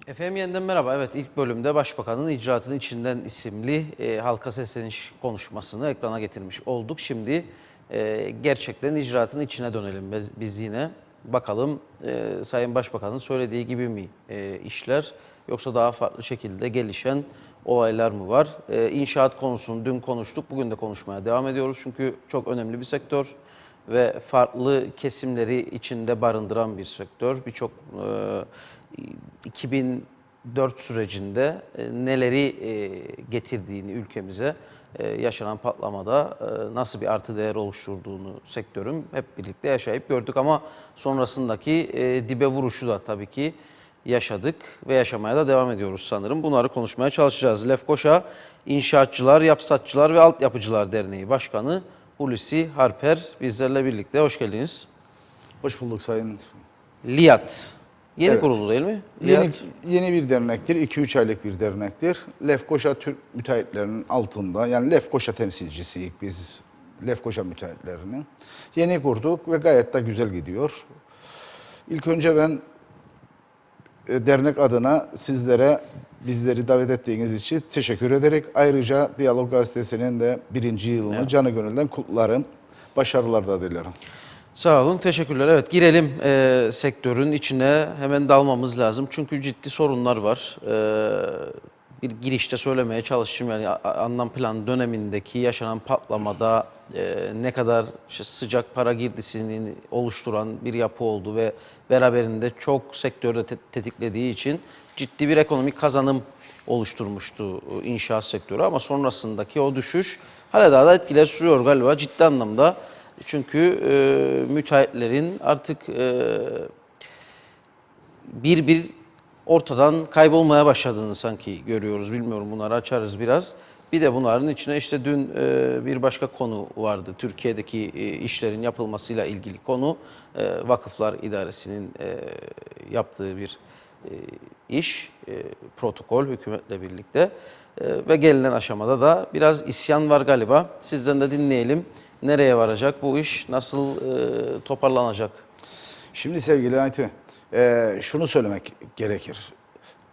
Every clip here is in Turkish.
Efendim yeniden merhaba. Evet, ilk bölümde Başbakanın icraatının içinden isimli halka sesleniş konuşmasını ekrana getirmiş olduk. Şimdi gerçekten icraatın içine dönelim biz yine. Bakalım Sayın Başbakan'ın söylediği gibi mi işler, yoksa daha farklı şekilde gelişen olaylar mı var? İnşaat konusunu dün konuştuk, bugün de konuşmaya devam ediyoruz. Çünkü çok önemli bir sektör ve farklı kesimleri içinde barındıran bir sektör. Birçok 2004 sürecinde neleri getirdiğini ülkemize, yaşanan patlamada nasıl bir artı değer oluşturduğunu sektörün hep birlikte yaşayıp gördük. Ama sonrasındaki dibe vuruşu da tabii ki yaşadık ve yaşamaya da devam ediyoruz sanırım. Bunları konuşmaya çalışacağız. Lefkoşa İnşaatçılar, Yapsatçılar ve Altyapıcılar Derneği Başkanı Hulusi Harper bizlerle birlikte. Hoş geldiniz. Hoş bulduk Sayın. LİAD. Yeni Evet. kuruldu değil mi? Yeni bir dernektir. 2-3 aylık bir dernektir. Lefkoşa Türk müteahhitlerinin altında, yani Lefkoşa temsilcisiyiz biz, Lefkoşa müteahhitlerinin. Yeni kurduk ve gayet de güzel gidiyor. İlk önce ben dernek adına sizlere bizleri davet ettiğiniz için teşekkür ederek, ayrıca Diyalog Gazetesi'nin de 1. yılını canı gönülden kutlarım. Başarılar da dilerim. Sağ olun, teşekkürler. Evet, girelim sektörün içine, hemen dalmamız lazım. Çünkü ciddi sorunlar var. Bir girişte söylemeye çalıştım, yani anlam plan dönemindeki yaşanan patlamada ne kadar işte sıcak para girdisini oluşturan bir yapı oldu ve beraberinde çok sektörde tetiklediği için ciddi bir ekonomik kazanım oluşturmuştu inşaat sektörü. Ama sonrasındaki o düşüş hala daha da etkiler sürüyor galiba ciddi anlamda. Çünkü müteahhitlerin artık bir ortadan kaybolmaya başladığını sanki görüyoruz. Bilmiyorum, bunları açarız biraz. Bir de bunların içine işte dün bir başka konu vardı. Türkiye'deki işlerin yapılmasıyla ilgili konu. Vakıflar İdaresi'nin yaptığı bir iş, protokol hükümetle birlikte. Ve gelinen aşamada da biraz isyan var galiba. Sizden de dinleyelim. Nereye varacak bu iş? Nasıl toparlanacak? Şimdi sevgili Aytun, şunu söylemek gerekir.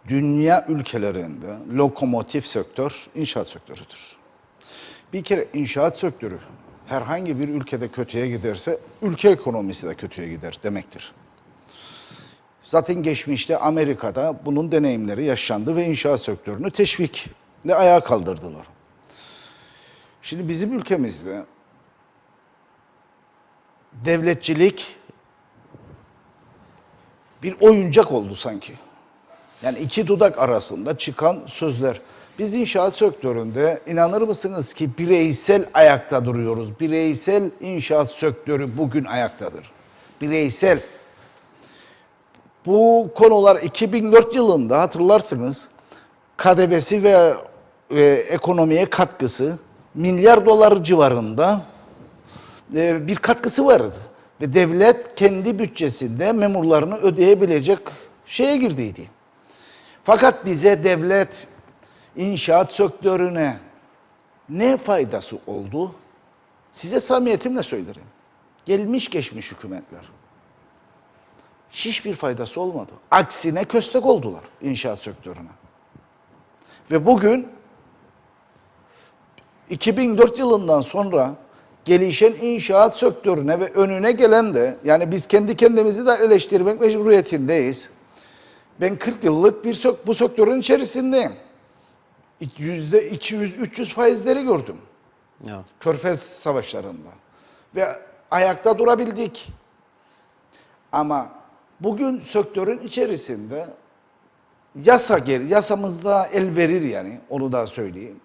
Dünya ülkelerinde lokomotif sektör inşaat sektörüdür. Bir kere inşaat sektörü herhangi bir ülkede kötüye giderse ülke ekonomisi de kötüye gider demektir. Zaten geçmişte Amerika'da bunun deneyimleri yaşandı ve inşaat sektörünü teşvikle ayağa kaldırdılar. Şimdi bizim ülkemizde devletçilik bir oyuncak oldu sanki. Yani iki dudak arasında çıkan sözler. Biz inşaat sektöründe inanır mısınız ki bireysel ayakta duruyoruz. Bireysel inşaat sektörü bugün ayaktadır. Bireysel. Bu konular 2004 yılında hatırlarsınız KDV'si ve ekonomiye katkısı milyar dolar civarında bir katkısı vardı. Ve devlet kendi bütçesinde memurlarını ödeyebilecek şeye girdiydi. Fakat bize devlet inşaat sektörüne ne faydası oldu? Size samimiyetimle söylerim. Gelmiş geçmiş hükümetler. Hiçbir faydası olmadı. Aksine köstek oldular inşaat sektörüne. Ve bugün 2004 yılından sonra gelişen inşaat sektörüne ve önüne gelen de, yani biz kendi kendimizi de eleştirmek mecburiyetindeyiz. Ben 40 yıllık bu sektörün içerisindeyim. %200-300 faizleri gördüm. Evet. Körfez savaşlarında. Ve ayakta durabildik. Ama bugün sektörün içerisinde yasamızda el verir, yani onu da söyleyeyim.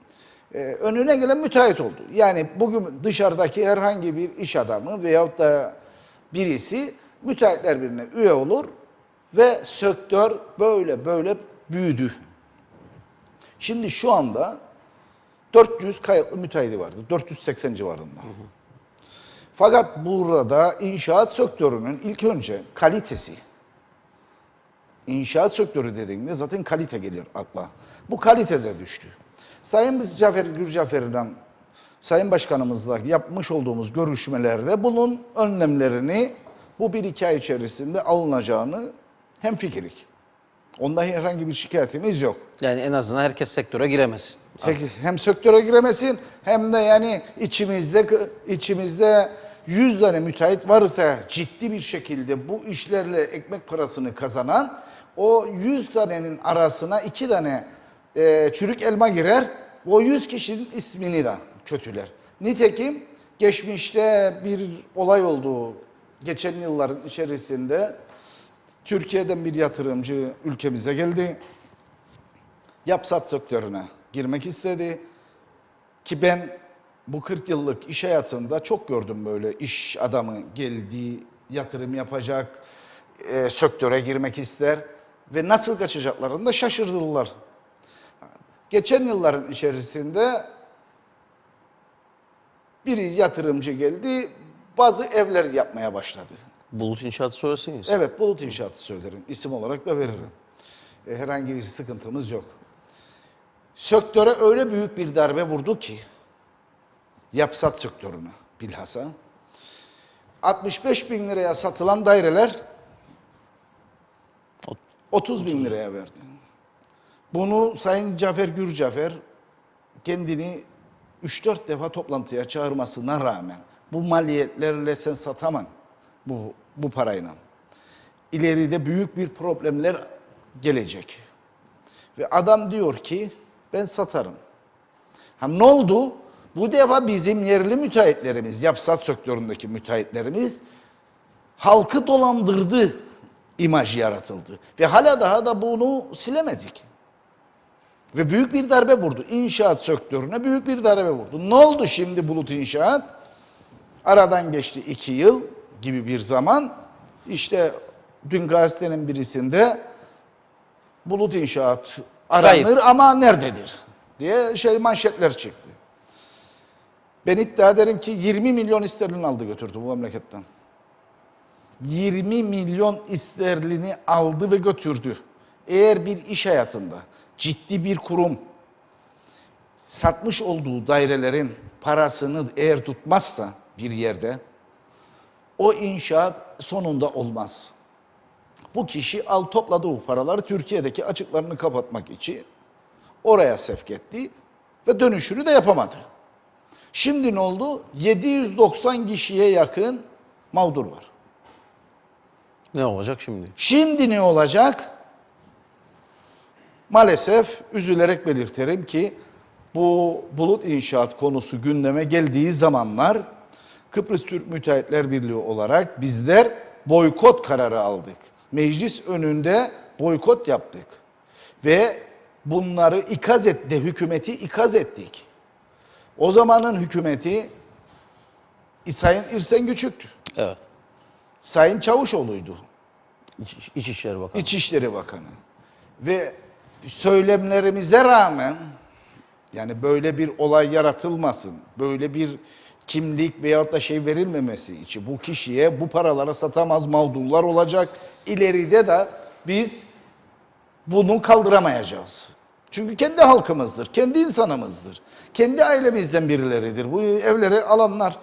Önüne gelen müteahhit oldu. Yani bugün dışarıdaki herhangi bir iş adamı veyahut da birisi Müteahhitler Birliği'ne üye olur ve sektör böyle büyüdü. Şimdi şu anda 400 kayıtlı müteahhidi vardı. 480 civarında. Fakat burada inşaat sektörünün ilk önce kalitesi, inşaat sektörü dediğinde zaten kalite gelir akla. Bu kalite de düştü. Sayın Gürcafer'den, Sayın Başkanımızla yapmış olduğumuz görüşmelerde bunun önlemlerini bu 1-2 ay içerisinde alınacağını hemfikirik. Onda herhangi bir şikayetimiz yok. Yani en azından herkes sektöre giremesin. Hem sektöre giremesin hem de yani içimizde 100 tane müteahhit varsa ciddi bir şekilde bu işlerle ekmek parasını kazanan o 100 tanenin arasına 2 tane çürük elma girer. O 100 kişinin ismini de kötüler. Nitekim geçmişte bir olay oldu. Geçen yılların içerisinde Türkiye'den bir yatırımcı ülkemize geldi. Yapsat sektörüne girmek istedi. Ki ben bu 40 yıllık iş hayatında çok gördüm böyle iş adamı geldi, yatırım yapacak, sektöre girmek ister ve nasıl kaçacaklarını da şaşırdılar. Geçen yılların içerisinde bir yatırımcı geldi, bazı evler yapmaya başladı. Bulut İnşaat'ı söylesiniz. Evet, Bulut İnşaat'ı söylerim, isim olarak da veririm. Herhangi bir sıkıntımız yok. Sektöre öyle büyük bir darbe vurdu ki, yapsat sektörüne bilhassa, 65 bin liraya satılan daireler 30 bin liraya verdi. Bunu Sayın Cafer Gürcafer kendini 3-4 defa toplantıya çağırmasına rağmen bu maliyetlerle sen satamam bu parayla. İleride büyük bir problemler gelecek. Ve adam diyor ki ben satarım. Ha ne oldu? Bu defa bizim yerli müteahhitlerimiz, yapsat sektöründeki müteahhitlerimiz halkı dolandırdı imajı yaratıldı. Ve hala daha da bunu silemedik. Ve büyük bir darbe vurdu. İnşaat sektörüne büyük bir darbe vurdu. Ne oldu şimdi Bulut İnşaat? Aradan geçti 2 yıl gibi bir zaman. İşte dün gazetenin birisinde Bulut İnşaat aranır Hayır. ama nerededir diye manşetler çıktı. Ben iddia ederim ki 20 milyon sterlin aldı götürdü bu memleketten. 20 milyon sterlini aldı ve götürdü. Eğer bir iş hayatında ciddi bir kurum satmış olduğu dairelerin parasını eğer tutmazsa bir yerde o inşaat sonunda olmaz. Bu kişi topladı o paraları Türkiye'deki açıklarını kapatmak için oraya sevk etti ve dönüşünü de yapamadı. Şimdi ne oldu? 790 kişiye yakın mağdur var. Ne olacak şimdi? Şimdi ne olacak? Maalesef üzülerek belirterim ki bu Bulut İnşaat konusu gündeme geldiği zamanlar Kıbrıs Türk Müteahhitler Birliği olarak bizler boykot kararı aldık. Meclis önünde boykot yaptık. Ve bunları hükümeti ikaz ettik. O zamanın hükümeti Sayın İrsen Küçük'tü. Evet. Sayın Çavuşoğlu'ydu. İçişleri Bakanı. İçişleri Bakanı. Ve söylemlerimize rağmen yani böyle bir olay yaratılmasın, böyle bir kimlik veyahut da verilmemesi için bu kişiye bu paralara satamaz mağdurlar olacak. İleride de biz bunu kaldıramayacağız. Çünkü kendi halkımızdır, kendi insanımızdır. Kendi ailemizden birileridir bu evleri alanlar.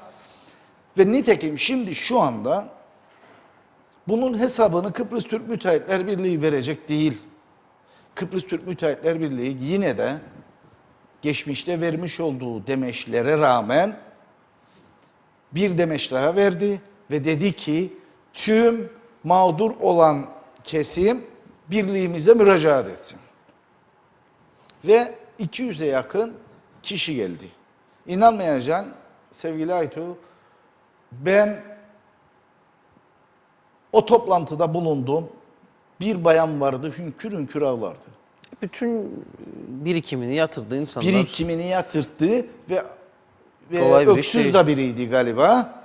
Ve nitekim şimdi şu anda bunun hesabını Kıbrıs Türk Müteahhitler Birliği verecek değil. Kıbrıs Türk Müteahhitler Birliği yine de geçmişte vermiş olduğu demeçlere rağmen bir demeç daha verdi ve dedi ki tüm mağdur olan kesim birliğimize müracaat etsin. Ve 200'e yakın kişi geldi. İnanmayacaksın sevgili Aytu, ben o toplantıda bulundum. Bir bayan vardı, hünkür hünkür ağlardı. Bütün birikimini yatırdı insanlar. Birikimini yatırttı ve Kolay bir iş öksüz değil. de biriydi galiba.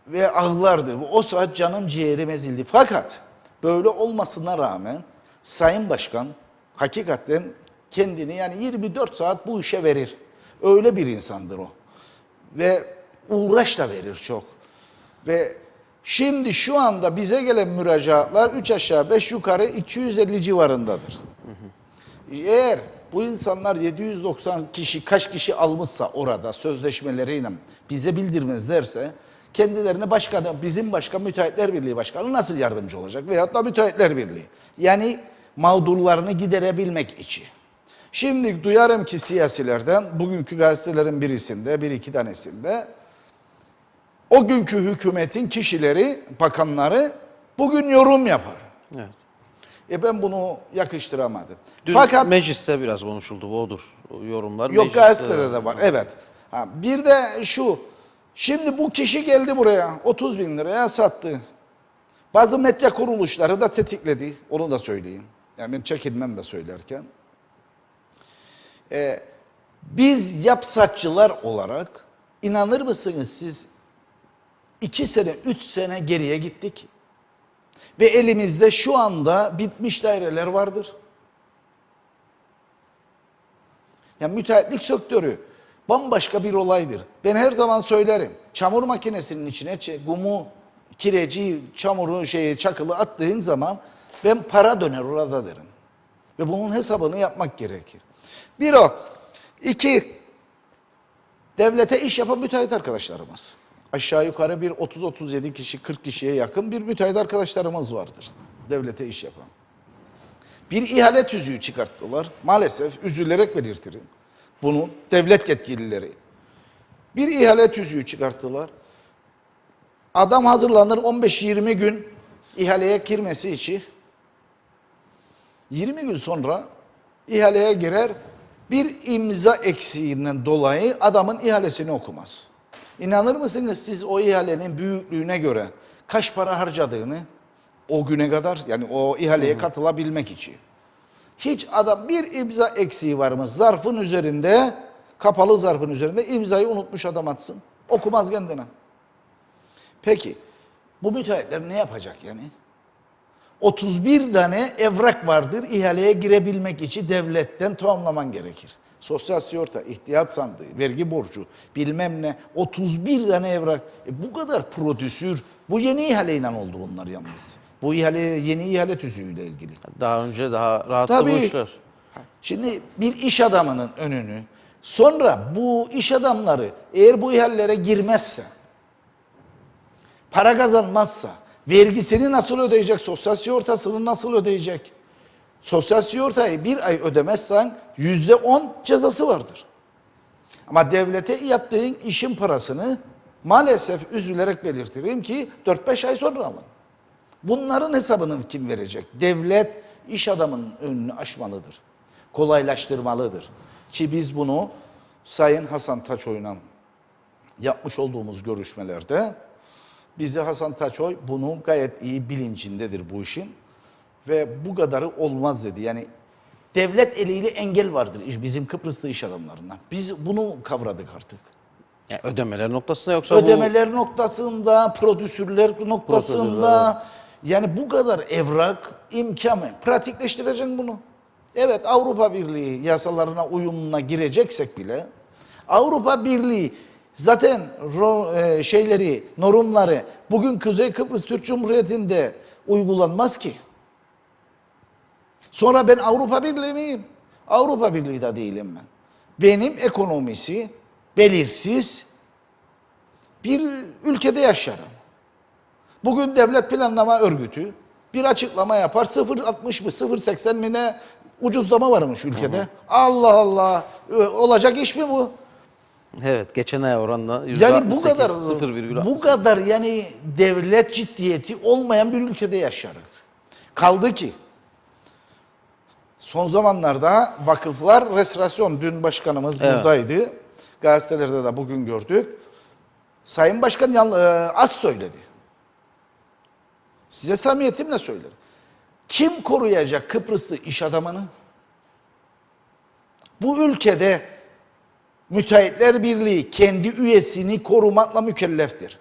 Ve ağlardı. O saat canım ciğerim ezildi. Fakat böyle olmasına rağmen Sayın Başkan hakikaten kendini yani 24 saat bu işe verir. Öyle bir insandır o. Ve uğraş da verir çok. Ve şimdi şu anda bize gelen müracaatlar 3 aşağı 5 yukarı 250 civarındadır. Eğer bu insanlar 790 kişi kaç kişi almışsa orada sözleşmeleriyle bize bildirmezlerse kendilerine bizim başka Müteahhitler Birliği Başkanı nasıl yardımcı olacak veyahut da Müteahhitler Birliği. Yani mağdurlarını giderebilmek için. Şimdi duyarım ki siyasilerden, bugünkü gazetelerin birisinde, bir iki tanesinde, o günkü hükümetin kişileri, bakanları bugün yorum yapar. Evet. Ben bunu yakıştıramadım. Dün Fakat mecliste biraz konuşuldu, bu odur. O yorumlar yok, mecliste gazetede de var. Evet. Bir de şu, şimdi bu kişi geldi buraya 30 bin liraya sattı. Bazı medya kuruluşları da tetikledi. Onu da söyleyeyim. Yani ben çekinmem de söylerken. Biz yapsatçılar olarak, inanır mısınız siz, 2 sene, 3 sene geriye gittik. Ve elimizde şu anda bitmiş daireler vardır. Yani müteahhitlik sektörü bambaşka bir olaydır. Ben her zaman söylerim. Çamur makinesinin içine gumu, kireci, çamuru, çakılı attığın zaman ben para döner orada derim. Ve bunun hesabını yapmak gerekir. Bir o. İki, devlete iş yapan müteahhit arkadaşlarımız. Aşağı yukarı bir 30-37 kişi, 40 kişiye yakın bir müteahhit arkadaşlarımız vardır. Devlete iş yapan. Bir ihale tüzüğü çıkarttılar. Maalesef üzülerek belirtirim. Bunu devlet yetkilileri. Bir ihale tüzüğü çıkarttılar. Adam hazırlanır 15-20 gün ihaleye girmesi için. 20 gün sonra ihaleye girer. Bir imza eksiğinden dolayı adamın ihalesini okumaz. İnanır mısınız siz o ihalenin büyüklüğüne göre kaç para harcadığını o güne kadar, yani o ihaleye katılabilmek için. Hiç adam bir imza eksiği var mı? Zarfın üzerinde, kapalı zarfın üzerinde imzayı unutmuş adam atsın. Okumaz kendine. Peki bu müteahhitler ne yapacak yani? 31 tane evrak vardır ihaleye girebilmek için devletten tamamlaman gerekir. Sosyal sigorta, ihtiyat sandığı, vergi borcu, bilmem ne, 31 tane evrak. Bu kadar prodüsür, bu yeni ihaleyle oldu bunlar yalnız. Bu ihale, yeni ihale tüzüğüyle ilgili. Daha önce daha rahattı bu Tabii. işler. Şimdi bir iş adamının önünü, sonra bu iş adamları eğer bu ihalelere girmezse, para kazanmazsa, vergisini nasıl ödeyecek, sosyal sigortasını nasıl ödeyecek? Sosyal sigortayı bir ay ödemezsen %10 cezası vardır. Ama devlete yaptığın işin parasını maalesef üzülerek belirtirim ki 4-5 ay sonra alın. Bunların hesabını kim verecek? Devlet iş adamının önünü açmalıdır. Kolaylaştırmalıdır. Ki biz bunu Sayın Hasan Taçoy'la yapmış olduğumuz görüşmelerde bizi Hasan Taçoy bunun gayet iyi bilincindedir bu işin. Ve bu kadarı olmaz dedi. Yani devlet eliyle engel vardır bizim Kıbrıslı iş adamlarına. Biz bunu kavradık artık. Yani ödemeler noktasında yoksa Ödemeler noktasında, prodüsürler noktasında, Prosedürler. yani bu kadar evrak imkanı. Pratikleştireceksin bunu. Evet, Avrupa Birliği yasalarına uyumuna gireceksek bile Avrupa Birliği zaten normları bugün Kuzey Kıbrıs Türk Cumhuriyeti'nde uygulanmaz ki. Sonra ben Avrupa Birliği miyim? Avrupa Birliği de değilim ben. Benim ekonomisi belirsiz bir ülkede yaşarım. Bugün Devlet Planlama Örgütü bir açıklama yapar. 0.60 mı 0.80 mi ne ucuzlama varmış ülkede. Allah Allah. Olacak iş mi bu? Evet, geçen ay oranla Yani bu kadar 0,68. bu kadar yani devlet ciddiyeti olmayan bir ülkede yaşarız. Kaldı ki son zamanlarda vakıflar restorasyon, dün başkanımız buradaydı. Gazetelerde de bugün gördük. Sayın Başkan az söyledi. Size samimiyetimle söylerim. Kim koruyacak Kıbrıslı iş adamını? Bu ülkede Müteahhitler Birliği kendi üyesini korumakla mükelleftir.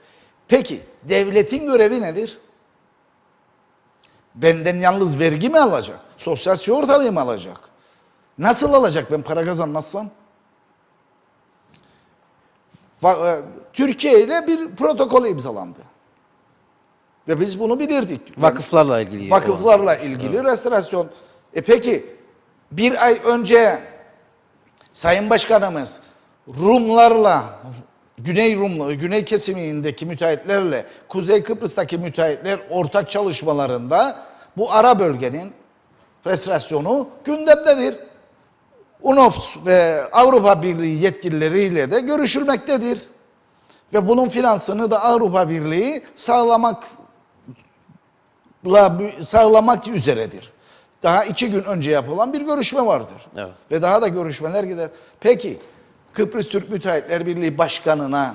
Peki devletin görevi nedir? Benden yalnız vergi mi alacak? Sosyal sigorta mı alacak? Nasıl alacak ben para kazanmazsam? Türkiye ile bir protokol imzalandı. Ve biz bunu bilirdik. Vakıflarla ilgili. Vakıflarla ilgili restorasyon. Peki bir ay önce Sayın Başkanımız Rumlarla, Güney kesimindeki müteahhitlerle, Kuzey Kıbrıs'taki müteahhitler ortak çalışmalarında bu ara bölgenin restorasyonu gündemdedir. UNOPS ve Avrupa Birliği yetkilileriyle de görüşülmektedir. Ve bunun finansını da Avrupa Birliği sağlamak üzeredir. Daha 2 gün önce yapılan bir görüşme vardır. Evet. Ve daha da görüşmeler gider. Peki Kıbrıs Türk Müteahhitler Birliği Başkanı'na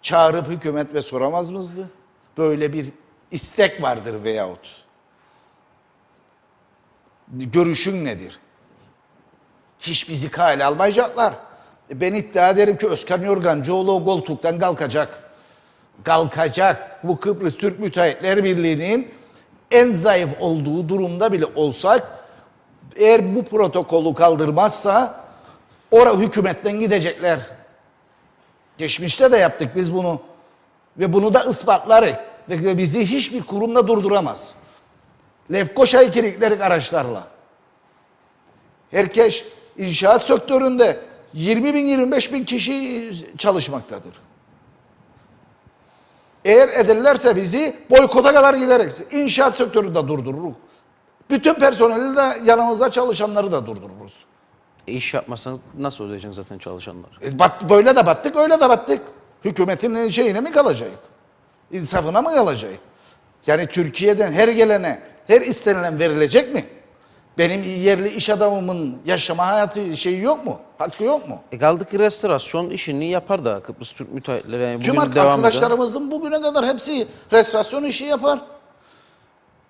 çağırıp hükümet ve soramaz mıydı? Böyle bir istek vardır veyahut. Görüşün nedir? Hiç bizi kale almayacaklar. Ben iddia ederim ki Özkan Yorgancıoğlu o koltuktan kalkacak. Kalkacak. Bu Kıbrıs Türk Müteahhitler Birliği'nin en zayıf olduğu durumda bile olsak, eğer bu protokolü kaldırmazsa hükümetten gidecekler. Geçmişte de yaptık biz bunu. Ve bunu da ispatlarız. Ve bizi hiçbir kurumda durduramaz. Lefkoşa'yı kilitlerik araçlarla. Herkes inşaat sektöründe 20 bin 25 bin kişi çalışmaktadır. Eğer ederlerse bizi boykota kadar gideriz. İnşaat sektörünü de durdururuz. Bütün personeli de yanımızda çalışanları da durdururuz. İş yapmazsanız nasıl ödeyeceksin zaten çalışanları? Böyle de battık, öyle de battık. Hükümetin şeyine mi kalacak? İnsafına mı kalacak? Yani Türkiye'den her gelene, her istenilen verilecek mi? Benim yerli iş adamımın yaşama hayatı şeyi yok mu? Hakkı yok mu? Kaldı ki restorasyon işini yapar da Kıbrıs Türk müteahhitleri. Yani Tüm bugün devam eden. arkadaşlarımızın bugüne kadar hepsi restorasyon işi yapar.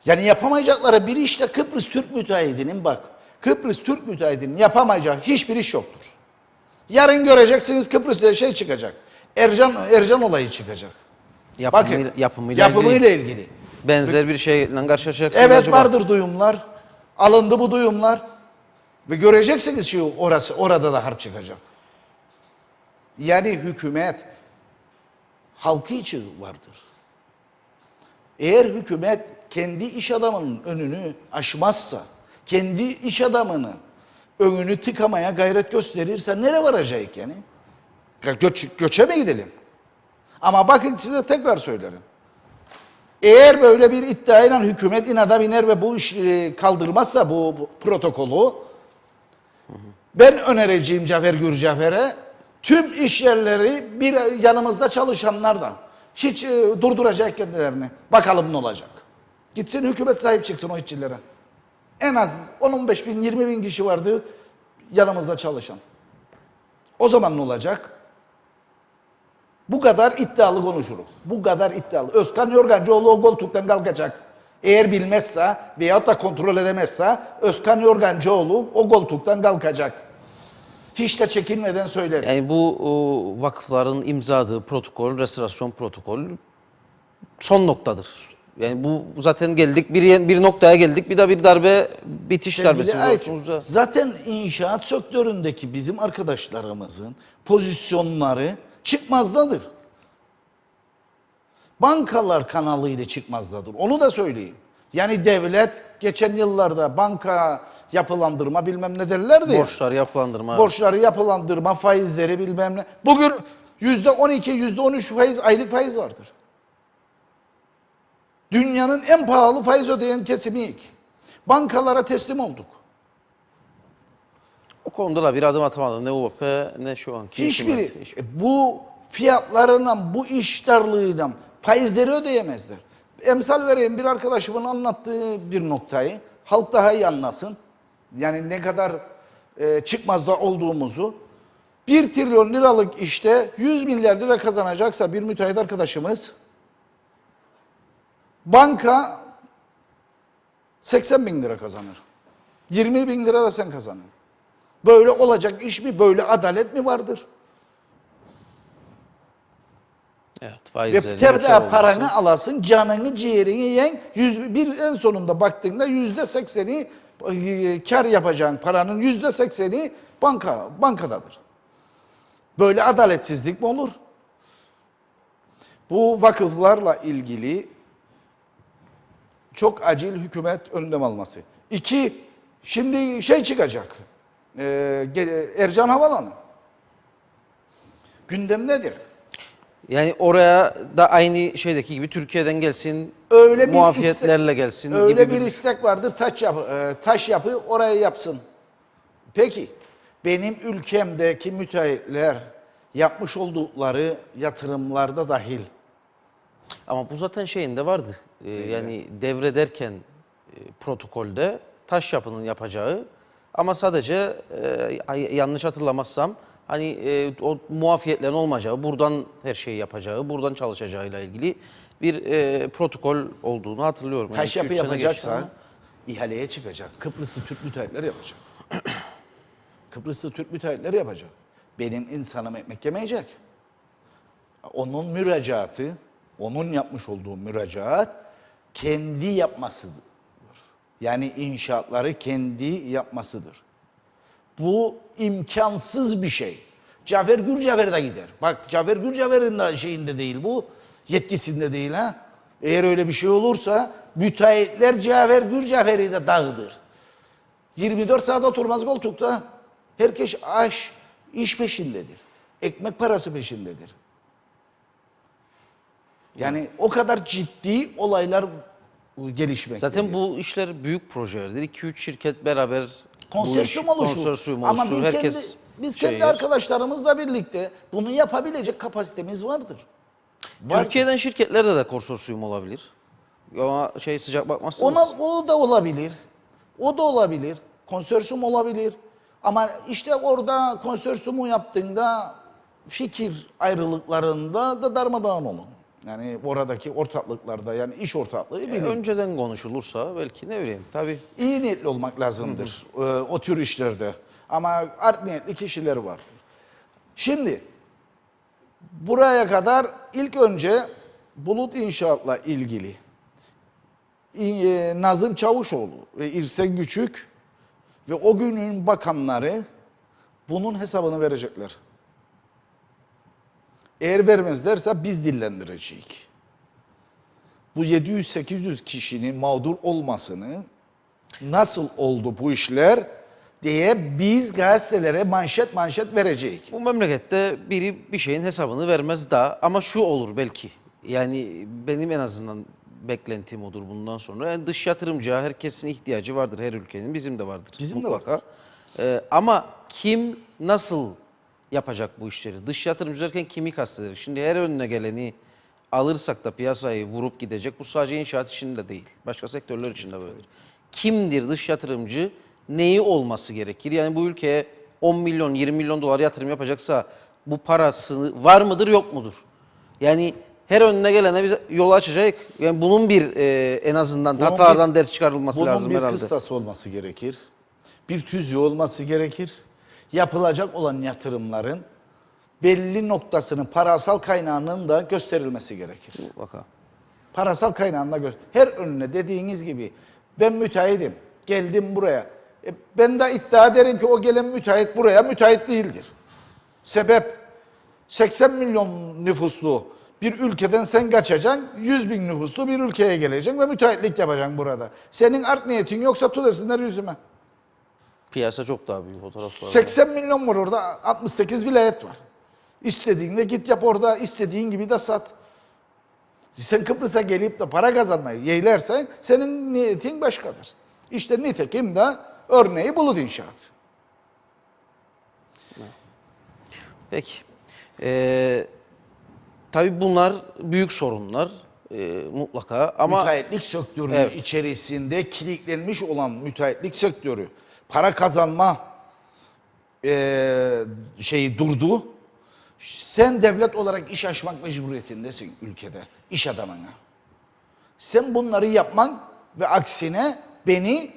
Yani yapamayacakları bir işte Kıbrıs Türk müteahhidinin Kıbrıs Türk müteahhidinin yapamayacağı hiçbir iş yoktur. Yarın göreceksiniz Kıbrıs'ta şey çıkacak. Ercan olayı çıkacak. Yapımıyla ilgili. Benzer bir şeyle karşılaşacaksınız Evet acaba? vardır duyumlar. Alındı bu duyumlar. Ve göreceksiniz ki orada da harp çıkacak. Yani hükümet halkı için vardır. Eğer hükümet kendi iş adamının önünü aşmazsa, kendi iş adamının önünü tıkamaya gayret gösterirse nereye varacak yani? Göçe mi gidelim? Ama bakın size tekrar söylerim. Eğer böyle bir iddiayla hükümet inada biner ve bu işi kaldırmazsa bu protokolü, ben önereceğim Cafer Gürcafer'e tüm iş yerleri bir yanımızda çalışanlardan hiç durduracak kendilerini. Bakalım ne olacak. Gitsin hükümet sahip çıksın o işçilere. En az 10-15 bin 20 bin kişi vardı yanımızda çalışan. O zaman ne olacak? Bu kadar iddialı konuşurum. Bu kadar iddialı. Özkan Yorgancıoğlu o koltuktan kalkacak. Eğer bilmezse veyahut da kontrol edemezse Özkan Yorgancıoğlu o koltuktan kalkacak. Hiç de çekinmeden söylerim. Yani bu vakıfların imzaladığı protokol, restorasyon protokolü son noktadır. Yani bu zaten geldik bir noktaya geldik. Bir de bir darbe bitiş darbesi olsunuz. Zaten inşaat sektöründeki bizim arkadaşlarımızın pozisyonları çıkmazdadır. Bankalar kanalıyla çıkmazdadır. Onu da söyleyeyim. Yani devlet geçen yıllarda banka yapılandırma bilmem ne derlerdi ya. Borçları yapılandırma. Borçları yapılandırma, faizleri bilmem ne. Bugün %12, %13 faiz, aylık faiz vardır. Dünyanın en pahalı faiz ödeyen kesimiyik. Bankalara teslim olduk. O konuda da bir adım atamadı. Ne UOP ne şu anki Hiçbiri. hükümet. Bu fiyatlarıyla, bu iştarlığıyla faizleri ödeyemezler. Emsal vereyim, bir arkadaşımın anlattığı bir noktayı. Halk daha iyi anlasın. Yani ne kadar çıkmazda olduğumuzu. 1 trilyon liralık işte 100 milyar lira kazanacaksa bir müteahhit arkadaşımız, banka 80 bin lira kazanır. 20 bin lira da sen kazanır. Böyle olacak iş mi? Böyle adalet mi vardır? Evet, Ve faizlerin tebda paranı alasın, canını, ciğerini yiyen, en sonunda baktığında %80'i kar yapacağın paranın %80'i bankadadır. Böyle adaletsizlik mi olur? Bu vakıflarla ilgili çok acil hükümet önlem alması. 2, şimdi şey çıkacak. Ercan Havalanı. Gündemdedir. Yani oraya da aynı şeydeki gibi Türkiye'den gelsin, öyle bir muafiyetlerle gelsin öyle gibi bir istek vardır. Taş yapı oraya yapsın. Peki benim ülkemdeki müteahhitler yapmış oldukları yatırımlarda dahil. Ama bu zaten şeyinde vardı. Yani devrederken protokolde taş yapının yapacağı ama sadece yanlış hatırlamazsam hani o muafiyetlerin olmayacağı, buradan her şeyi yapacağı, buradan çalışacağıyla ilgili bir protokol olduğunu hatırlıyorum. Yani Taş 2-3 yapı sene geçti yapacaksa ama. ihaleye çıkacak. Kıbrıslı Türk müteahhitler yapacak. Kıbrıslı Türk müteahhitler yapacak. Benim insanım ekmek yemeyecek. Onun müracaatı, onun yapmış olduğu müracaat kendi yapmasıdır. Yani inşaatları kendi yapmasıdır. Bu imkansız bir şey. Cafer Gürcafer de gider. Bak Cafer Gürcafer'in de şeyinde değil bu. Yetkisinde değil ha. Eğer öyle bir şey olursa müteahhitler Cafer Gürcafer'i de dağıdır. 24 saat oturmaz koltukta. Herkes iş peşindedir. Ekmek parası peşindedir. Yani o kadar ciddi olaylar gelişmektedir. Zaten bu işler büyük projelerdir. 2-3 şirket beraber Konsorsiyum bu iş, oluşur. konsorsiyum Ama oluşturur. Herkes biz şey kendi yer. arkadaşlarımızla birlikte bunu yapabilecek kapasitemiz vardır. Vardır. Türkiye'den şirketlerde de konsorsiyum olabilir. Ama sıcak bakmazsınız. O da olabilir. O da olabilir. Konsorsiyum olabilir. Ama işte orada konsorsiyumu yaptığında fikir ayrılıklarında da darmadağın olun. Yani oradaki ortaklıklarda yani iş ortaklığı bilin. Önceden konuşulursa belki ne bileyim tabii. İyi niyetli olmak lazımdır o tür işlerde. Ama art niyetli kişiler vardır. Şimdi buraya kadar ilk önce Bulut İnşaat'la ilgili Nazım Çavuşoğlu ve İrsen Küçük ve o günün bakanları bunun hesabını verecekler. Eğer vermezlerse biz dillendireceğiz. Bu 700-800 kişinin mağdur olmasını nasıl oldu bu işler diye biz gazetelere manşet vereceğiz. Bu memlekette biri bir şeyin hesabını vermez daha ama şu olur belki. Yani benim en azından beklentim odur bundan sonra. Yani dış yatırımcıya herkesin ihtiyacı vardır her ülkenin. Bizim de vardır. Bizim de mutlaka. vardır. Ama kim nasıl yapacak bu işleri? Dış yatırımcı derken kimi kastederek? Şimdi her önüne geleni alırsak da piyasayı vurup gidecek. Bu sadece inşaat için de değil. Başka sektörler için de böyledir. Kimdir dış yatırımcı? Neyi olması gerekir? Yani bu ülkeye 10 milyon, 20 milyon dolar yatırım yapacaksa bu parası var mıdır, yok mudur? Yani her önüne gelene biz yol açacak. Yani bunun bir en azından Bunun hatalardan ders çıkarılması lazım Bunun bir herhalde. kıstası olması gerekir. Bir tüzüğü olması gerekir. Yapılacak olan yatırımların belli noktasının parasal kaynağının da gösterilmesi gerekir. Mutlaka. Parasal kaynağında her önüne dediğiniz gibi ben müteahhitim. Geldim buraya. Ben de iddia ederim ki o gelen müteahhit buraya müteahhit değildir. Sebep 80 milyon nüfuslu bir ülkeden sen kaçacaksın, 100 bin nüfuslu bir ülkeye geleceksin ve müteahhitlik yapacaksın burada. Senin art niyetin yoksa tut desinler yüzüme. Piyasa çok daha büyük fotoğraflarda. 80 milyon var orada, 68 vilayet var. İstediğinde git yap orada, istediğin gibi de sat. Sen Kıbrıs'a gelip de para kazanmayı yeğlersen senin niyetin başkadır. İşte nitekim de örneği Bulut İnşaat. Peki. Tabii bunlar büyük sorunlar mutlaka ama Müteahhitlik sektörünün Evet. içerisinde kilitlenmiş olan müteahhitlik sektörü para kazanma şeyi durdu. Sen devlet olarak iş açmak mecburiyetindesin ülkede, iş adamına. Sen bunları yapman ve aksine beni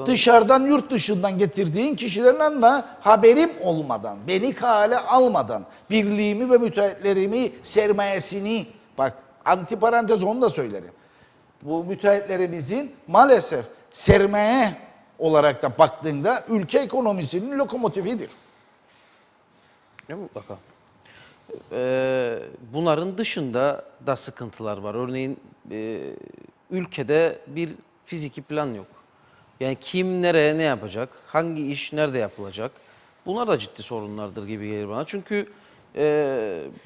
dışarıdan yurt dışından getirdiğin kişilerden de haberim olmadan, beni kale almadan, birliğimi ve müteahhitlerimi, sermayesini, bak antiparantez onu da söylerim. Bu müteahhitlerimizin maalesef sermaye olarak da baktığında ülke ekonomisinin lokomotifidir. Ne mutlaka. Bunların dışında da sıkıntılar var. Örneğin ülkede bir fiziki plan yok. Yani kim nereye ne yapacak, hangi iş nerede yapılacak? Bunlar da ciddi sorunlardır gibi gelir bana. Çünkü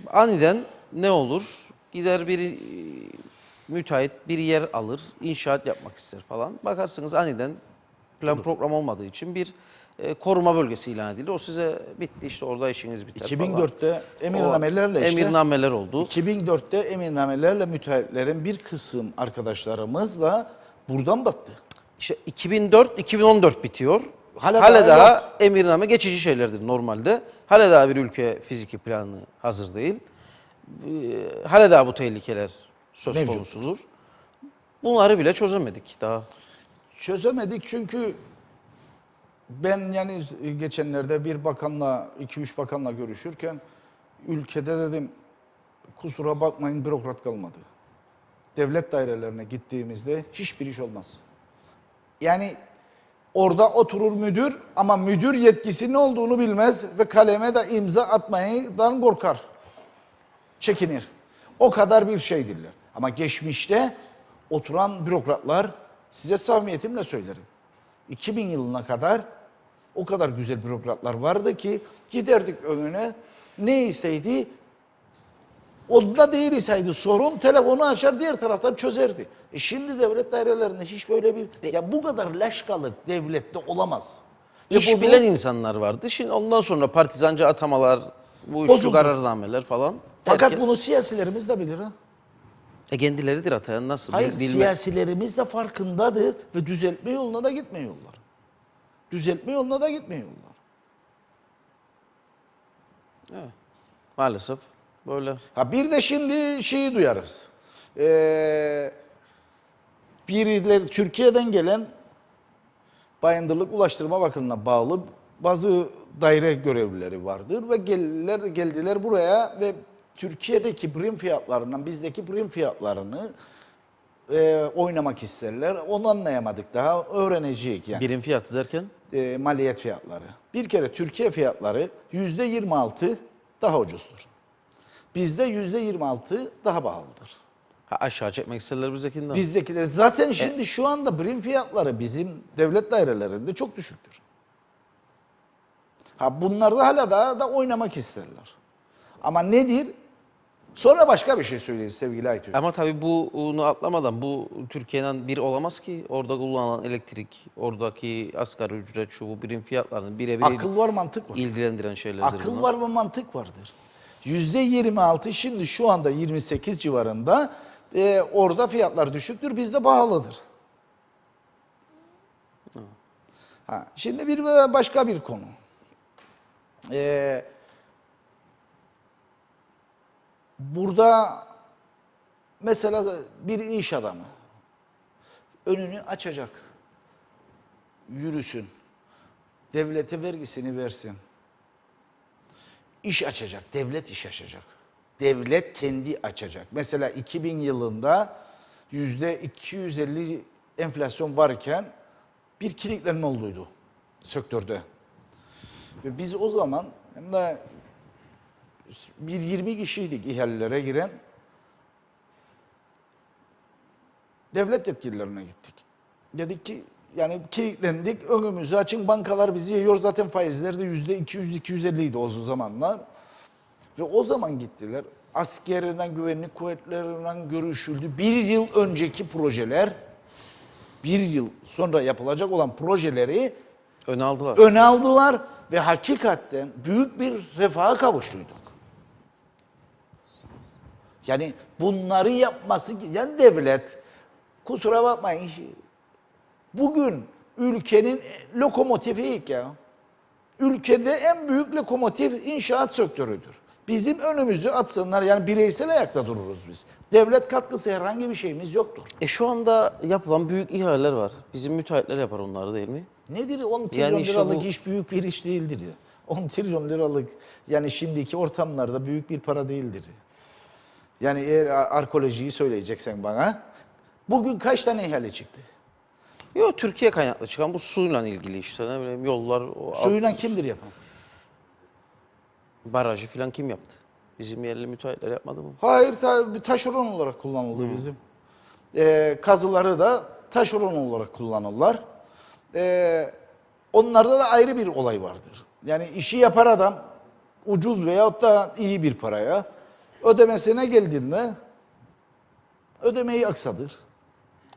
Aniden ne olur? Gider bir müteahhit bir yer alır, inşaat yapmak ister falan. Bakarsınız aniden plan program olmadığı için bir koruma bölgesi ilan edilir. O size bitti işte orada işiniz biter falan. 2004'te emirnamelerle işte. Emirnameler oldu. 2004'te emirnamelerle müteahhitlerin bir kısım arkadaşlarımızla buradan battı. İşte 2004-2014 bitiyor. Hala Hala daha daha emirname geçici şeylerdir normalde. Hala daha bir ülke fiziki planı hazır değil. Hala daha bu tehlikeler söz Mevcut. konusudur. Bunları bile çözemedik daha. Çözemedik çünkü ben yani geçenlerde bir bakanla, 2-3 bakanla görüşürken ülkede dedim kusura bakmayın bürokrat kalmadı. Devlet dairelerine gittiğimizde hiçbir iş olmaz. Yani orada oturur müdür ama müdür yetkisi ne olduğunu bilmez ve kaleme de imza atmaydan korkar. Çekinir. O kadar bir şeydirler. Ama geçmişte oturan bürokratlar size samimiyetimle söylerim. 2000 yılına kadar o kadar güzel bürokratlar vardı ki giderdik önüne ne isteydi onda değil iseydi sorun telefonu açar diğer taraftan çözerdi. Şimdi devlet dairelerinde hiç böyle bir ya bu kadar leşkalık devlette olamaz. İş bunu- bilen insanlar vardı. Şimdi ondan sonra partizanca atamalar, bu üçlü Bozuldu. kararnameler falan. Fakat herkes- bunu siyasilerimiz de bilir ha. kendileridir atayan nasıl? Hayır, Bilme- siyasilerimiz de farkındadır ve düzeltme yoluna da gitmiyorlar. Düzeltme yoluna da gitmiyorlar. Maalesef böyle. Ha bir de şimdi şeyi duyarız. Birileri Türkiye'den gelen Bayındırlık Ulaştırma Bakanlığı'na bağlı bazı daire görevlileri vardır ve geldiler buraya ve Türkiye'deki prim fiyatlarından bizdeki prim fiyatlarını oynamak isterler. Onu anlayamadık daha. Öğreneceğiz yani. Birim fiyatı derken? Maliyet fiyatları. Bir kere Türkiye fiyatları %26 daha ucuzdur. Bizde %26 daha pahalıdır. Ha, aşağı çekmek isterler bizdekinden. Bizdekiler zaten şimdi şu anda birim fiyatları bizim devlet dairelerinde çok düşüktür. Ha bunlar da hala daha da oynamak isterler. Ama nedir? Sonra başka bir şey söyleyeyim sevgili Aytun. Ama tabii bunu atlamadan bu Türkiye'den bir olamaz ki. Orada kullanılan elektrik, oradaki asgari ücret, şu bu birim fiyatlarını birebir Akıl var, mantık var. ilgilendiren şeylerdir Akıl bunlar. var ve mantık vardır. %26 şimdi şu anda 28 civarında orada fiyatlar düşüktür, bizde pahalıdır. Ha, şimdi bir başka bir konu. Burada mesela bir iş adamı önünü açacak, yürüsün, devlete vergisini versin. İş açacak, devlet iş açacak. Devlet kendi açacak. Mesela 2000 yılında %250 enflasyon varken bir kilitlenme olduydu sektörde. Ve biz o zaman hem de bir 20 kişiydik ihalelere giren. Devlet yetkililerine gittik. Dedik ki yani kilitlendik, önümüzü açın, bankalar bizi yiyor. Zaten faizler de %200-250 idi o zamanlar. Ve o zaman gittiler. Askeriyle, güvenlik kuvvetleriyle görüşüldü. Bir yıl önceki projeler, bir yıl sonra yapılacak olan projeleri Öne aldılar. öne aldılar ve hakikaten büyük bir refaha kavuştuyduk. Yani bunları yapması, yani devlet, kusura bakmayın, bugün ülkenin lokomotifi ilk ya. Ülkede en büyük lokomotif inşaat sektörüdür. Bizim önümüzü atsınlar, yani bireysel ayakta dururuz biz. Devlet katkısı herhangi bir şeyimiz yoktur. Şu anda yapılan büyük ihaleler var. Bizim müteahhitler yapar onları değil mi? Nedir 10 trilyon Yani işte liralık bu- iş büyük bir iş değildir ya. 10 trilyon liralık yani şimdiki ortamlarda büyük bir para değildir. Yani eğer arkeolojiyi söyleyeceksen bana, bugün kaç tane ihale çıktı? Yok, Türkiye kaynaklı çıkan bu suyla ilgili işte ne bileyim yollar, o Suyuna kimdir yapan? barajı falan kim yaptı? Bizim yerli müteahhitler yapmadı mı? Hayır, bir taşeron olarak kullanıldı bizim. Kazıları da taşeron olarak kullanırlar. Onlarda da ayrı bir olay vardır. Yani işi yapar adam ucuz veyahut da iyi bir paraya. Ödemesine geldiğinde ödemeyi aksadır.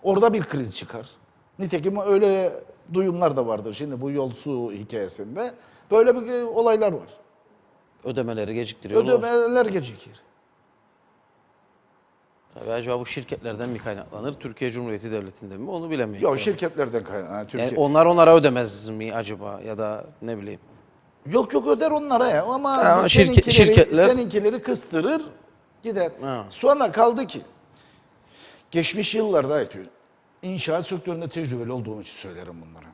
Orada bir kriz çıkar. Nitekim öyle duyumlar da vardır şimdi bu yol su hikayesinde. Böyle bir olaylar var. Ödemeleri geciktiriyorlar. Ödemeler gecikir. Tabii acaba bu şirketlerden mi kaynaklanır? Türkiye Cumhuriyeti Devleti'nde mi? Onu bilemeyiz. Yok tabii. şirketlerden kaynağı. Türkiye. Yani onlar onlara ödemez mi acaba ya da ne bileyim. Yok öder onlara ya ama Ama seninkileri, şirketler- seninkileri kıstırır gider. Ha. Sonra kaldı ki geçmiş yıllarda Aytül, inşaat sektöründe tecrübeli olduğum için söylerim bunları.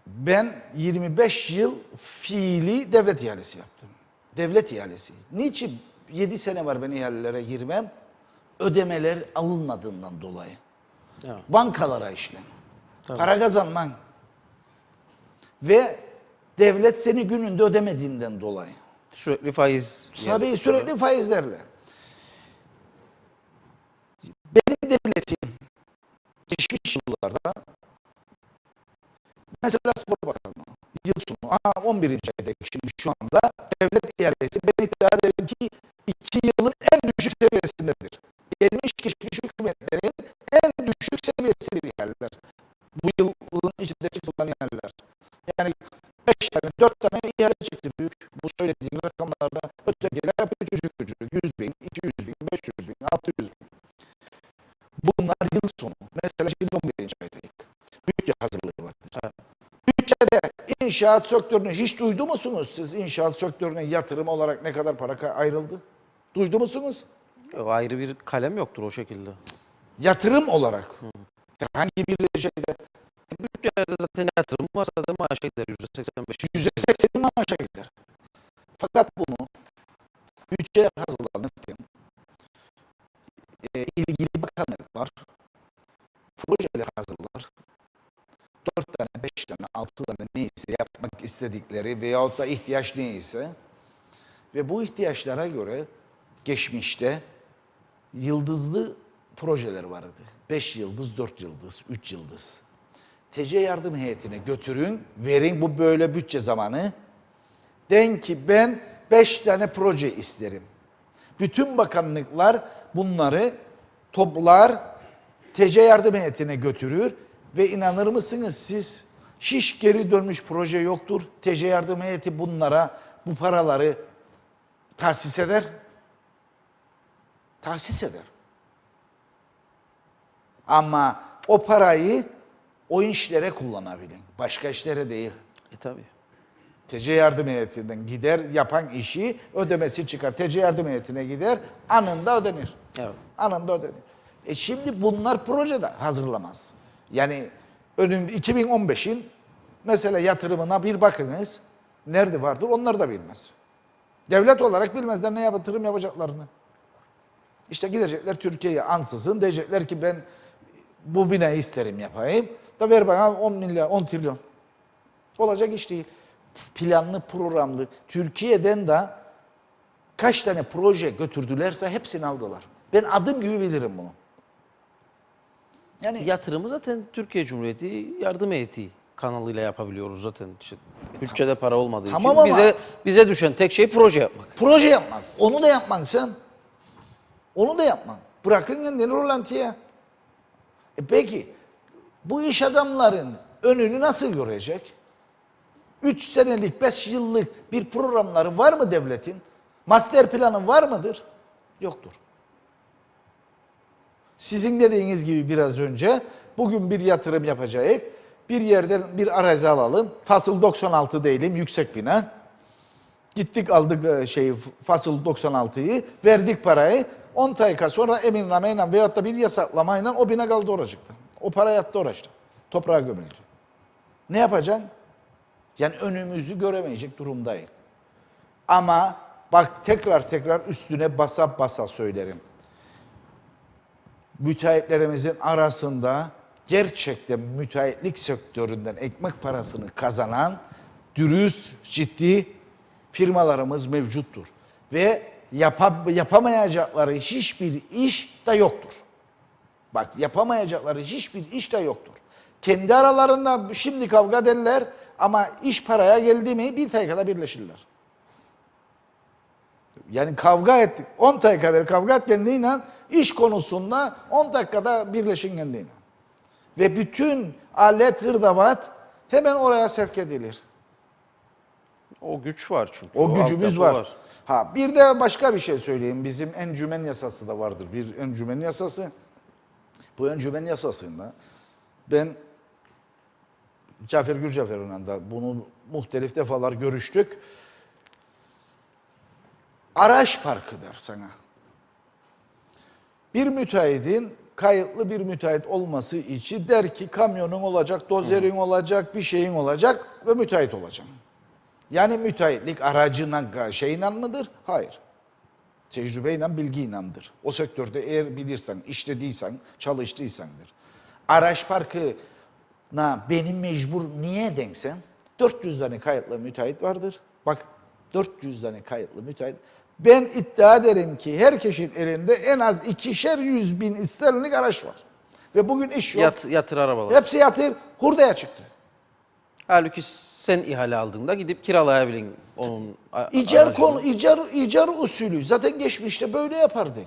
Ben 25 yıl fiili devlet ihalesi yaptım. Devlet ihalesi. Niçin 7 sene var ben ihalelere girmem? Ödemeler alınmadığından dolayı. Ya. Bankalara işlem. Para kazanman. Ve devlet seni gününde ödemediğinden dolayı. Sürekli faiz. Tabii sürekli faizlerle. Benim devletim geçmiş yıllarda mesela Spor Bakanlığı yıl sonu 11. aydaki şimdi şu anda devlet ihalesi ben iddia ederim ki 2 yılın en düşük seviyesindedir. Gelmiş geçmiş hükümetlerin en düşük seviyesidir ihaleler. Bu yılın içinde çıkılan ihaleler. Yani 5 tane, 4 tane ihale çıktı büyük. Bu söylediğim rakamlarda ötekiler yapıyor küçük küçük. 100 bin, 200 bin, 500 bin, 600 bin. Bunlar yıl sonu. Mesela şimdi 11. aydayız. Bütçe hazırlığı vardır. Evet. Bütçede inşaat sektörünü hiç duydu musunuz? Siz inşaat sektörüne yatırım olarak ne kadar para ayrıldı? Duydu musunuz? Yok, ayrı bir kalem yoktur o şekilde. Yatırım olarak. Herhangi bir şeyde Bütçelerde zaten yatırım varsa da maaşa gider %85. %80 maaşa gider. Fakat bunu bütçe hazırlanırken ilgili bakanlıklar projeler hazırlar. 4 tane, 5 tane, 6 tane neyse yapmak istedikleri veyahut da ihtiyaç neyse ve bu ihtiyaçlara göre geçmişte yıldızlı projeler vardı. 5 yıldız, 4 yıldız, 3 yıldız. TC yardım heyetine götürün, verin bu böyle bütçe zamanı. Den ki ben 5 tane proje isterim. Bütün bakanlıklar bunları toplar, TC yardım heyetine götürür ve inanır mısınız siz hiç geri dönmüş proje yoktur. TC yardım heyeti bunlara bu paraları tahsis eder. Tahsis eder. Ama o parayı o işlere kullanabilin. Başka işlere değil. Tabii. TC yardım heyetinden gider, yapan işi ödemesi çıkar. TC yardım heyetine gider, anında ödenir. Evet. Anında ödenir. Şimdi bunlar projede hazırlamaz. Yani 2015'in mesela yatırımına bir bakınız. Nerede vardır onlar da bilmez. Devlet olarak bilmezler ne yatırım yapacaklarını. İşte gidecekler Türkiye'ye ansızın diyecekler ki ben bu binayı isterim yapayım. Da ver bana 10 milyar, 10 trilyon. Olacak iş değil. Planlı, programlı. Türkiye'den de kaç tane proje götürdülerse hepsini aldılar. Ben adım gibi bilirim bunu. Yani Yatırımı zaten Türkiye Cumhuriyeti Yardım Heyeti kanalıyla yapabiliyoruz zaten. İşte bütçede para olmadığı Tamam için ama- bize düşen tek şey proje yapmak. proje yapmak. Onu da yapmak sen. Onu da yapmak. Bırakın kendini rolantiye. Peki bu iş adamların önünü nasıl görecek? 3 senelik, 5 yıllık bir programları var mı devletin? Master planı var mıdır? Yoktur. Sizin dediğiniz gibi biraz önce bugün bir yatırım yapacağız. Bir yerden bir arazi alalım. Fasıl 96 değilim, yüksek bina. Gittik aldık fasıl 96'yı, verdik parayı. 10 dakika sonra eminnameyle veyahut da bir yasaklamayla o bina kaldı oracıkta. O para yattı oracıkta. Toprağa gömüldü. Ne yapacaksın? Yani önümüzü göremeyecek durumdayız. Ama bak tekrar üstüne basa basa söylerim. Müteahhitlerimizin arasında gerçekten müteahhitlik sektöründen ekmek parasını kazanan dürüst, ciddi firmalarımız mevcuttur. Ve yapamayacakları hiçbir iş de yoktur. Bak yapamayacakları hiçbir iş de yoktur. Kendi aralarında şimdi kavga ederler ama iş paraya geldi mi bir dakikada birleşirler. Yani kavga ettik. 10 dakika ver kavga et kendiyle iş konusunda 10 dakikada birleşin kendiyle. Ve bütün alet hırdavat hemen oraya sevk edilir. O güç var çünkü. O gücümüz altyapı var. Ha bir de başka bir şey söyleyeyim. Bizim encümen yasası da vardır. Bir encümen yasası. Bu encümen yasasında ben Cafer Gürcafer'le de bunu muhtelif defalar görüştük. Araç parkı der sana. Bir müteahhitin kayıtlı bir müteahhit olması için der ki kamyonun olacak, dozerin olacak, bir şeyin olacak ve müteahhit olacaksın. Yani müteahhitlik aracına şeyle mıdır? Hayır. Tecrübeyle, bilgiyle,'dir. O sektörde eğer bilirsen, işlediysen, çalıştıysandır. Araç parkına benim mecbur niye denksen? 400 tane kayıtlı müteahhit vardır. Bak 400 tane kayıtlı müteahhit. Ben iddia ederim ki herkesin elinde en az 200.000 sterlinlik araç var. Ve bugün iş yok. Yatır arabalar. Hepsi yatır, hurdaya çıktı. Halbuki sen ihale aldığında gidip kiralayabilin onun İcar usulü. Zaten geçmişte böyle yapardık.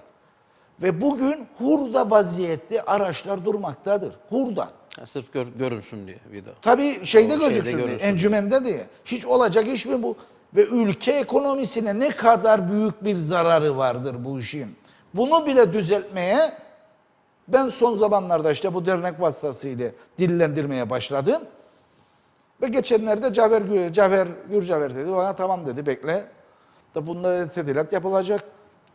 Ve bugün hurda vaziyette araçlar durmaktadır. Hurda. Sırf görünsün diye bir de. Tabii şeyde O gözüksün diye, görünsün encümende diye. Hiç olacak iş mi bu? Ve ülke ekonomisine ne kadar büyük bir zararı vardır bu işin. Bunu bile düzeltmeye ben son zamanlarda işte bu dernek vasıtasıyla dillendirmeye başladım. Ve geçenlerde Cafer Gürcafer dedi bana tamam dedi bekle. Da bunda tedilat yapılacak.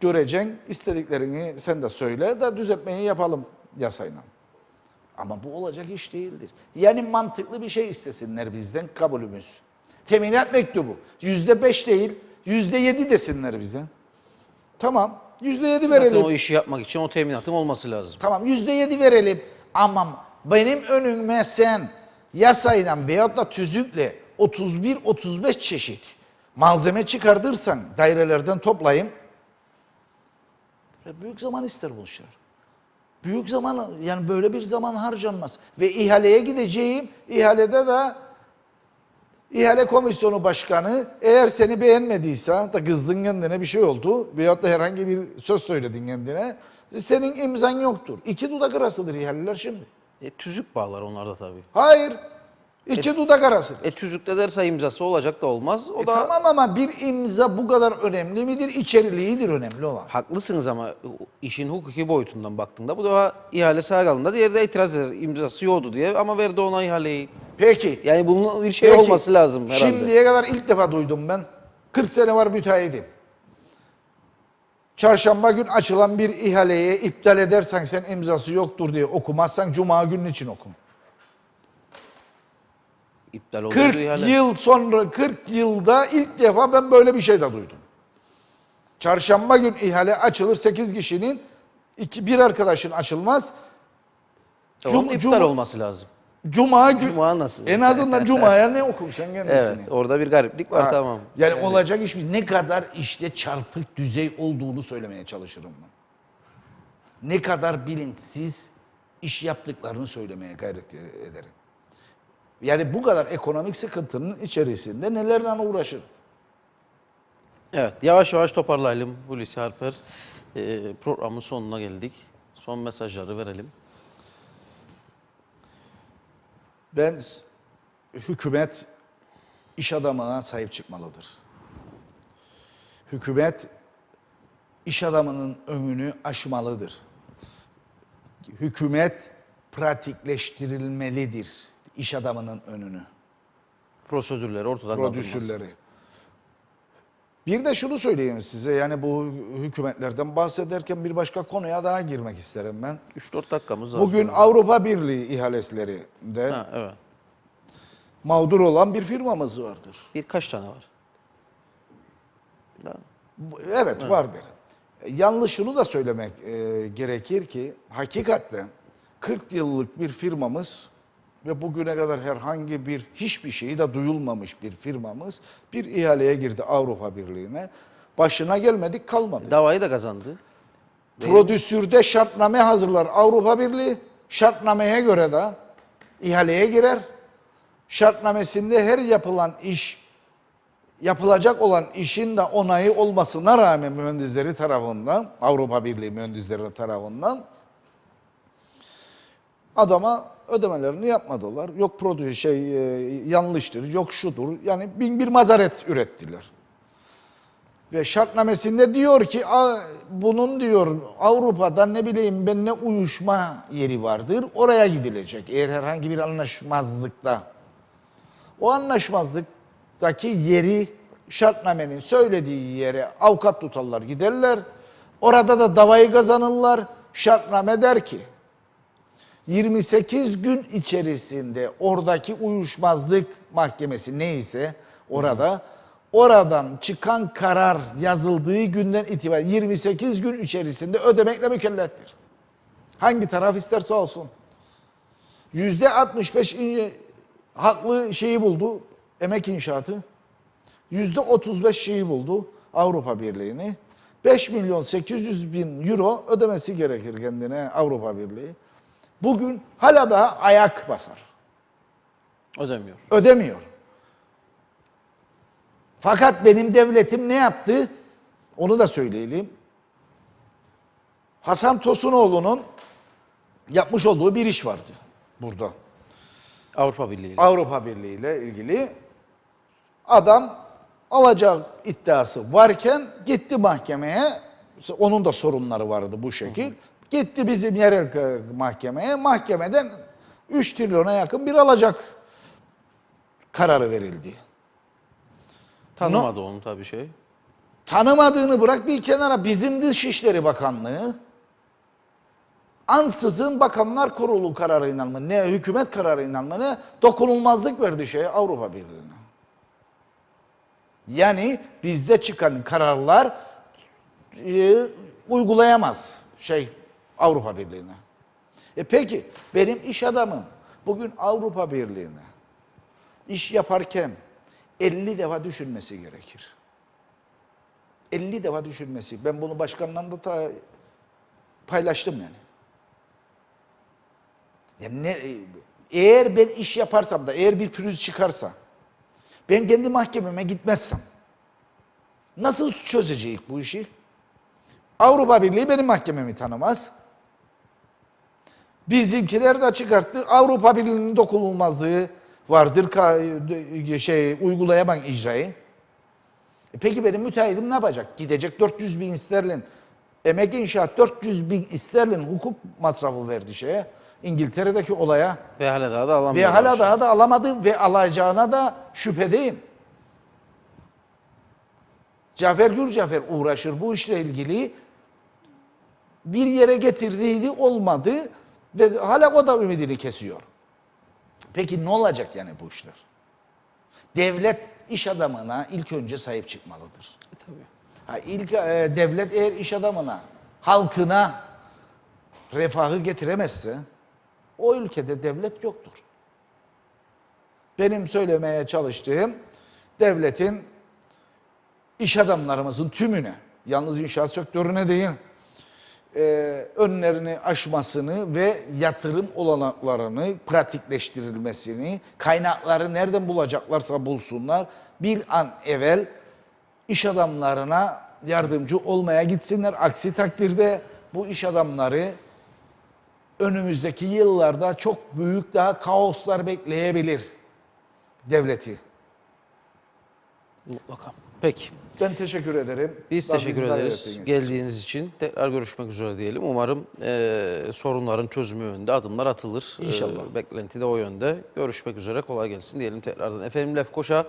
Göreceksin istediklerini sen de söyle da düzeltmeyi yapalım yasayla. Ama bu olacak iş değildir. Yani mantıklı bir şey istesinler bizden kabulümüz. Teminat mektubu. %5 değil, %7 desinler bize. Tamam, %7 verelim. Zaten o işi yapmak için o teminatın olması lazım. Tamam, %7 verelim. Ama benim önüme sen yasayla veyahut da tüzükle 31-35 çeşit malzeme çıkardırsan dairelerden toplayayım. Büyük zaman ister bu işler. Büyük zaman, yani böyle bir zaman harcanmaz. Ve ihaleye gideceğim, ihalede de ihale komisyonu başkanı eğer seni beğenmediyse da kızdın kendine bir şey oldu veyahut da herhangi bir söz söyledin kendine senin imzan yoktur. İki dudak arasıdır ihaleler şimdi. Tüzük bağlar onlarda tabii. Hayır. İki dudak arasıdır. Tüzükte derse imzası olacak da olmaz. O da Tamam ama bir imza bu kadar önemli midir? İçeriliğidir önemli olan. haklısınız ama işin hukuki boyutundan baktığında bu defa ihale sağ kalında diğeri de itiraz eder. İmzası yoktu diye ama verdi ona ihaleyi. Peki. Yani bunun bir şey Peki, olması lazım herhalde. Şimdiye kadar ilk defa duydum ben. 40 sene var müteahhitim. Çarşamba gün açılan bir ihaleye iptal edersen sen imzası yoktur diye okumazsan cuma günün için oku. İptal oldu 40 ihale. yıl sonra 40 yılda ilk defa ben böyle bir şey de duydum. Çarşamba gün ihale açılır 8 kişinin bir arkadaşın açılmaz. Tamam, iptal olması lazım. Cuma gün Cuma nasıl? en azından cumaya ne okursan kendisini. Evet, orada bir gariplik var tamam. Yani olacak iş mi? Ne kadar işte çarpık düzey olduğunu söylemeye çalışırım ben. Ne kadar bilinçsiz iş yaptıklarını söylemeye gayret ederim. Yani bu kadar ekonomik sıkıntının içerisinde nelerle uğraşır? Evet, yavaş yavaş toparlayalım Hulusi Harper. Programın sonuna geldik. Son mesajları verelim. Ben hükümet iş adamına sahip çıkmalıdır. Hükümet iş adamının önünü aşmalıdır. Hükümet pratikleştirilmelidir iş adamının önünü. Prosedürleri ortadan kaldırması. Prodüsürleri. Bir de şunu söyleyeyim size yani bu hükümetlerden bahsederken bir başka konuya daha girmek isterim ben. 3-4 dakikamız var. Bugün Avrupa Birliği ihalelerinde Evet. mağdur olan bir firmamız vardır. Birkaç tane var. Evet, var derim. Yalnız şunu da söylemek gerekir ki hakikaten 40 yıllık bir firmamız ve bugüne kadar herhangi bir hiçbir şeyi de duyulmamış bir firmamız bir ihaleye girdi Avrupa Birliği'ne. Başına gelmedik kalmadı. Davayı da kazandı. Prodüsürde şartname hazırlar Avrupa Birliği. Şartnameye göre de ihaleye girer. şartnamesinde her yapılan iş, yapılacak olan işin de onayı olmasına rağmen mühendisleri tarafından, Avrupa Birliği mühendisleri tarafından adama ödemelerini yapmadılar. Yok proje yanlıştır, yok şudur. Yani bin bir mazaret ürettiler. Ve şartnamesinde diyor ki bunun diyor Avrupa'da ne bileyim ben ne uyuşma yeri vardır. Oraya gidilecek eğer herhangi bir anlaşmazlıkta. O anlaşmazlıktaki yeri şartnamenin söylediği yere avukat tutarlar giderler. Orada da davayı kazanırlar. Şartname der ki 28 gün içerisinde oradaki uyuşmazlık mahkemesi neyse oradan çıkan karar yazıldığı günden itibaren 28 gün içerisinde ödemekle mükelleftir. Hangi taraf isterse olsun. %65 haklı şeyi buldu emek inşaatı. %35 şeyi buldu Avrupa Birliği'ni. 5.800.000 euro ödemesi gerekir kendine Avrupa Birliği. Bugün hala daha ayak basar. Ödemiyor. Ödemiyor. Fakat benim devletim ne yaptı? Onu da söyleyelim. Hasan Tosunoğlu'nun yapmış olduğu bir iş vardı burada. Avrupa Birliği ile. Avrupa Birliği ile ilgili adam alacak iddiası varken gitti mahkemeye. Onun da sorunları vardı bu şekil. Gitti bizim yerel mahkemeye. Mahkemeden 3 trilyona yakın bir alacak kararı verildi. Tanımadı onu tabii şey. Tanımadığını bırak bir kenara, bizim Dışişleri Bakanlığı ansızın Bakanlar Kurulu kararıyla mı ne hükümet kararıyla mı ne dokunulmazlık verdi Avrupa Birliği'ne. Yani bizde çıkan kararlar uygulayamaz Avrupa Birliği'ne. Peki benim iş adamım bugün Avrupa Birliği'ne iş yaparken 50 defa düşünmesi gerekir. 50 defa düşünmesi. Ben bunu başkanla da paylaştım yani. Eğer ben iş yaparsam da, eğer bir pürüz çıkarsa, ben kendi mahkememe gitmezsem, nasıl çözeceğiz bu işi? Avrupa Birliği benim mahkememi tanımaz. Bizimkiler de çıkarttı. Avrupa Birliği'nin dokunulmazlığı vardır, uygulayamam icrayı. Peki benim müteahhitim ne yapacak? Gidecek 400.000 sterlin, emek inşaat 400.000 sterlin hukuk masrafı verdi İngiltere'deki olaya. Ve hala daha da alamıyor. Ve hala daha da alamadı ve alacağına da şüphedeyim. Cafer Gürcafer uğraşır bu işle ilgili. Bir yere getirdiydi, olmadı ve hala o da ümidini kesiyor. Peki ne olacak yani bu işler? Devlet iş adamına ilk önce sahip çıkmalıdır. Tabii. Devlet eğer iş adamına, halkına refahı getiremezse o ülkede devlet yoktur. Benim söylemeye çalıştığım devletin iş adamlarımızın tümüne, yalnız inşaat sektörüne değil, önlerini aşmasını ve yatırım olanaklarını pratikleştirilmesini, kaynakları nereden bulacaklarsa bulsunlar, bir an evvel iş adamlarına yardımcı olmaya gitsinler. Aksi takdirde bu iş adamları önümüzdeki yıllarda çok büyük daha kaoslar bekleyebilir devleti. Mutlaka. Peki. Ben teşekkür ederim. Biz Daha teşekkür bizi davet ederiz ettiğiniz için. geldiğiniz için. Tekrar görüşmek üzere diyelim. Umarım sorunların çözümü yönünde adımlar atılır. İnşallah. Beklenti de o yönde. Görüşmek üzere. Kolay gelsin diyelim tekrardan. Efendim Lefkoşa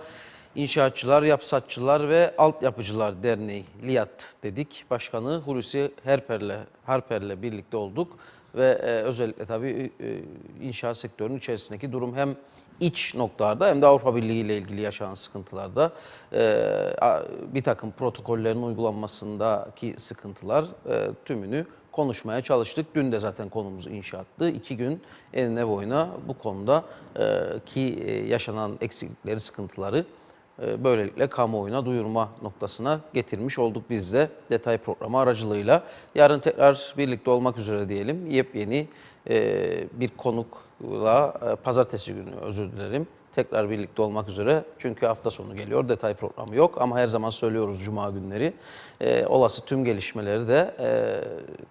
İnşaatçılar, Yapsatçılar ve Altyapıcılar Derneği LİAD dedik. Başkanı Hulusi Harper'le birlikte olduk. Ve özellikle tabii inşaat sektörünün içerisindeki durum hem iç noktalarda hem de Avrupa Birliği ile ilgili yaşanan sıkıntılarda bir takım protokollerin uygulanmasındaki sıkıntılar tümünü konuşmaya çalıştık. Dün de zaten konumuz inşaattı. 2 gün enine boyuna bu konuda ki yaşanan eksiklikleri, sıkıntıları böylelikle kamuoyuna duyurma noktasına getirmiş olduk biz de detay programı aracılığıyla. Yarın tekrar birlikte olmak üzere diyelim. Yepyeni bir konukla pazartesi günü özür dilerim. tekrar birlikte olmak üzere. Çünkü hafta sonu geliyor, detay programı yok ama her zaman söylüyoruz cuma günleri. Olası tüm gelişmeleri de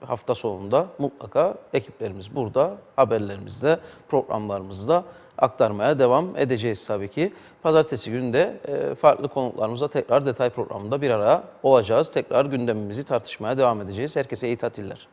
hafta sonunda mutlaka ekiplerimiz burada, haberlerimizde, programlarımızda aktarmaya devam edeceğiz tabii ki. Pazartesi günü de farklı konuklarımızla tekrar detay programında bir araya olacağız. Tekrar gündemimizi tartışmaya devam edeceğiz. Herkese iyi tatiller.